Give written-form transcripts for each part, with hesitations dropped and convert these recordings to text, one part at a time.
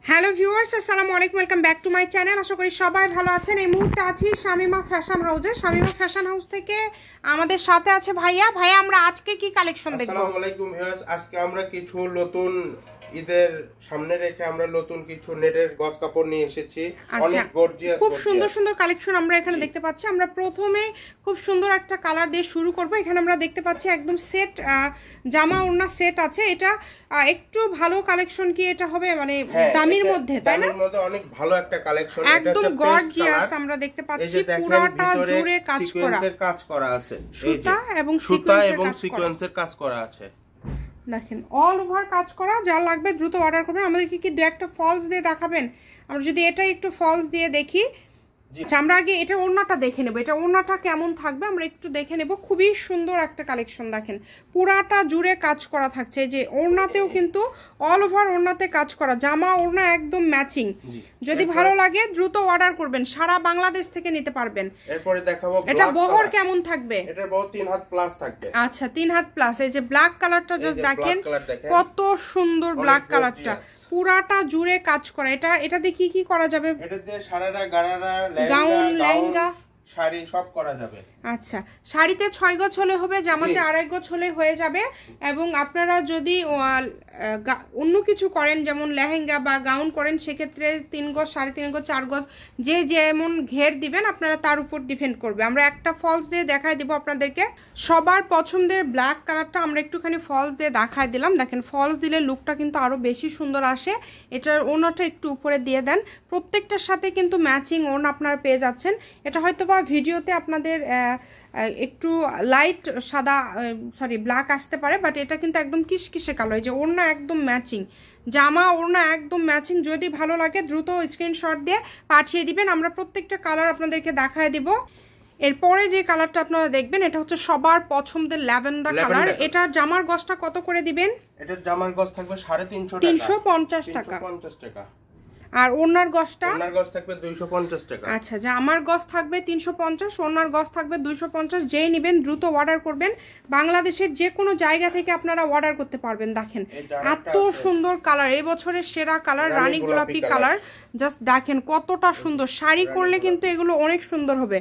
Hello viewers, আসসালামু আলাইকুম, welcome back to my channel. আশা করি সবাই ভালো আছেন। এই মুহূর্তে আছি শামিমা ফ্যাশন হাউসে। শামিমা ফ্যাশন হাউস থেকে আমাদের সাথে আছে ভাইয়া। ভাইয়া, আমরা আজকে কি কালেকশন দেখব? আসসালামু আলাইকুম ভিউয়ার্স, আজকে আমরা কিছু নতুন ঈদের সামনে রেখে আমরা নতুন কিছু নেটের গজ কাপড় নিয়ে এসেছি। অনেক গর্জিয়াস, খুব সুন্দর সুন্দর কালেকশন আমরা এখানে দেখতে পাচ্ছি। আমরা প্রথমে খুব সুন্দর একটা কালার দিয়ে শুরু করব। এখানে আমরা দেখতে পাচ্ছি একদম সেট জামা ওড়না সেট আছে। এটা একটু ভালো কালেকশন কি এটা হবে, মানে দামির মধ্যে, তাই না? দামির মধ্যে অনেক ভালো একটা কালেকশন, একদম গর্জিয়াস আমরা দেখতে পাচ্ছি। পুরোটা জুড়ে কাজ করা আছে, সুতা এবং সিকোয়েন্সের কাজ করা আছে। দেখেন অল ওভার কাজ করা। যা লাগবে দ্রুত অর্ডার করবেন। আমাদেরকে কি দু একটা ফলস দিয়ে দেখাবেন? আমরা যদি এটা একটু ফলস দিয়ে দেখি। আচ্ছা, আমরা আগে এটা ওড়নাটা দেখে নেব। এটা ওড়নাটা কেমন থাকবে আমরা একটু দেখে নেব। খুবই সুন্দর একটা কালেকশন, দেখেন পুরাটা জুড়ে কাজ করা থাকছে। যে ওড়নাতেও কিন্তু অল ওভার ওড়নাতে কাজ করা, জামা ওড়না একদম ম্যাচিং। যদি ভালো লাগে দ্রুত অর্ডার করবেন, সারা বাংলাদেশ থেকে নিতে পারবেন। এরপরে দেখাবো এটা বহর কেমন থাকবে। এটা বহর 3 হাত প্লাস থাকবে। আচ্ছা, 3 হাত প্লাস। এই যে ব্ল্যাক কালারটা জাস্ট দেখেন কত সুন্দর ব্ল্যাক কালারটা, পুরাটা জুড়ে কাজ করা। এটা দিয়ে কি কি করা যাবে? এটা দিয়ে সারারা গারারা গাউন লেহেঙ্গা শাড়ি সব করা যাবে। আচ্ছা, শাড়িতে 6 গজ হলে হবে, জামাতে 2.5 গজ হলে হয়ে যাবে। এবং আপনারা যদি অন্য কিছু করেন, যেমন লেহেঙ্গা বা গাউন করেন, সেক্ষেত্রে 3 গজ, 3.5 গজ, 4 গজ যে যেমন ঘের দিবেন আপনারা তার উপর ডিপেন্ড করবে। আমরা একটা ফলস দিয়ে দেখাই দেবো আপনাদেরকে। সবার পছন্দের ব্ল্যাক কালারটা আমরা একটুখানি ফলস দিয়ে দেখাই দিলাম। দেখেন ফলস দিলে লুকটা কিন্তু আরও বেশি সুন্দর আসে। এটার ওড়নাটা একটু উপরে দিয়ে দেন। প্রত্যেকটার সাথে কিন্তু ম্যাচিং ওড়না আপনারা পেয়ে যাচ্ছেন। এটা হয়তো বা ভিডিওতে আপনাদের একটু লাইট সাদা ব্ল্যাক আসতে পারে, বাট এটা কিন্তু একদম কিসকিসে কালো। এই যে ওড়না একদম ম্যাচিং, জামা ওড়না একদম ম্যাচিং। যদি ভালো লাগে দ্রুত স্ক্রিনশট দিয়ে পাঠিয়ে দিবেন। আমরা প্রত্যেকটা কালার আপনাদেরকে দেখায় দিব। এরপরে যে কালারটা আপনারা দেখবেন এটা হচ্ছে সবার পছন্দের ল্যাভেন্ডার কালার। এটা জামার গজটা কত করে দিবেন? এটার জামার গজ থাকবে 350 টাকা। 350 টাকা। 350 টাকা। আর ওড়নার গজটা? ওড়নার গজ থাকবে 250 টাকা। আচ্ছা, জামার গজ থাকবে 350, ওড়নার গজ থাকবে 250। যেই নেবেন দ্রুত অর্ডার করবেন। বাংলাদেশের যে কোনো জায়গা থেকে আপনারা অর্ডার করতে পারবেন। দেখেন এত সুন্দর কালার, এই বছরের সেরা কালার রানী গোলাপি কালার। জাস্ট দেখেন কতটা সুন্দর। শাড়ি করলে কিন্তু এগুলো অনেক সুন্দর হবে।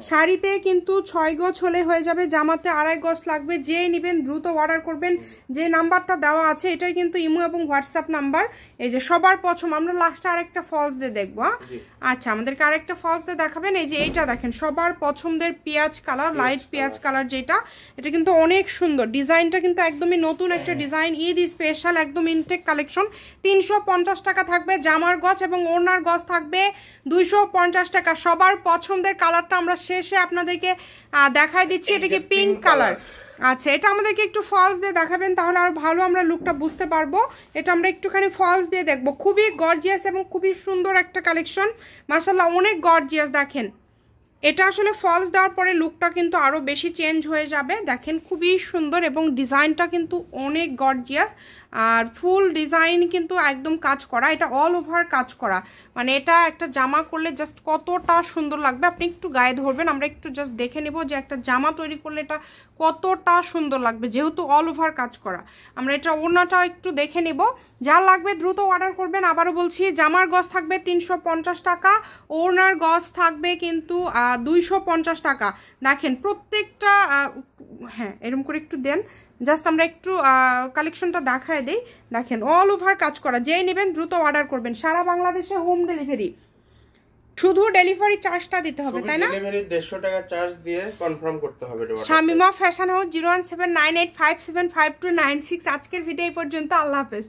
শাড়িতে কিন্তু 6 গজ হলে হয়ে যাবে, জামাতে 2.5 গজ লাগবে। যে নেবেন দ্রুত অর্ডার করবেন। যে নাম্বারটা দেওয়া আছে এটাই কিন্তু ইমো এবং হোয়াটসঅ্যাপ নাম্বার। এই যে সবার পছন্দ। আমরা লাস্টে আরেকটা ফলস দিয়ে দেখবো। আচ্ছা, আমাদেরকে আরেকটা ফলস দিয়ে দেখাবেন। এই যে এইটা দেখেন সবার পছন্দের পেঁয়াজ কালার, লাইট পেঁয়াজ কালার যেটা, এটা কিন্তু অনেক সুন্দর। ডিজাইনটা কিন্তু একদমই নতুন একটা ডিজাইন, ঈদ স্পেশাল একদম ইনটেক কালেকশন। 350 টাকা থাকবে জামার গজ এবং ওড়নার গজ থাকবে 250 টাকা। সবার পছন্দের কালারটা আমরা শেষে আপনাদেরকে দেখাই দিচ্ছি। এটা কি পিঙ্ক কালার। আচ্ছা, এটা আমাদেরকে একটু ফলস দিয়ে দেখাবেন, তাহলে আরো ভালো আমরা লুকটা বুঝতে পারবো। এটা আমরা একটুখানি ফলস দিয়ে দেখবো। খুবই গর্জিয়াস এবং খুবই সুন্দর একটা কালেকশন, মাশাআল্লাহ অনেক গর্জিয়াস। দেখেন এটা আসলে ফলস দেওয়ার পরে লুকটা কিন্তু আরো বেশি চেঞ্জ হয়ে যাবে। দেখেন খুবই সুন্দর এবং ডিজাইনটা কিন্তু অনেক গর্জিয়াস। আর ফুল ডিজাইন কিন্তু একদম কাজ করা, এটা অল ওভার কাজ করা। মানে এটা একটা জামা করলে জাস্ট কতটা সুন্দর লাগবে আপনি একটু গায়ে ধরবেন। আমরা একটু জাস্ট দেখে নেব যে একটা জামা তৈরি করলে এটা কতটা সুন্দর লাগবে, যেহেতু অল ওভার কাজ করা। আমরা এটা ওড়নাটাও একটু দেখে নেব। যা লাগবে দ্রুত অর্ডার করবেন। আবারও বলছি, জামার গজ থাকবে 350 টাকা, ওড়নার গজ থাকবে কিন্তু 250 টাকা। দেখেন প্রত্যেকটা, হ্যাঁ এরকম করে একটু দেন। জাস্ট আমরা একটু কালেকশনটা দেখায় দিই। দেখেন অল ওভার কাজ করা। যেই নেবেন দ্রুত অর্ডার করবেন। সারা বাংলাদেশে হোম ডেলিভারি, শুধু ডেলিভারি চার্জটা দিতে হবে, তাই না? ডেলিভারি 150 টাকা চার্জ দিয়ে কনফার্ম করতে হবে। Shamima fashion house 01798575296। আজকের ভিডিও এই পর্যন্ত। আল্লাহ হাফেজ।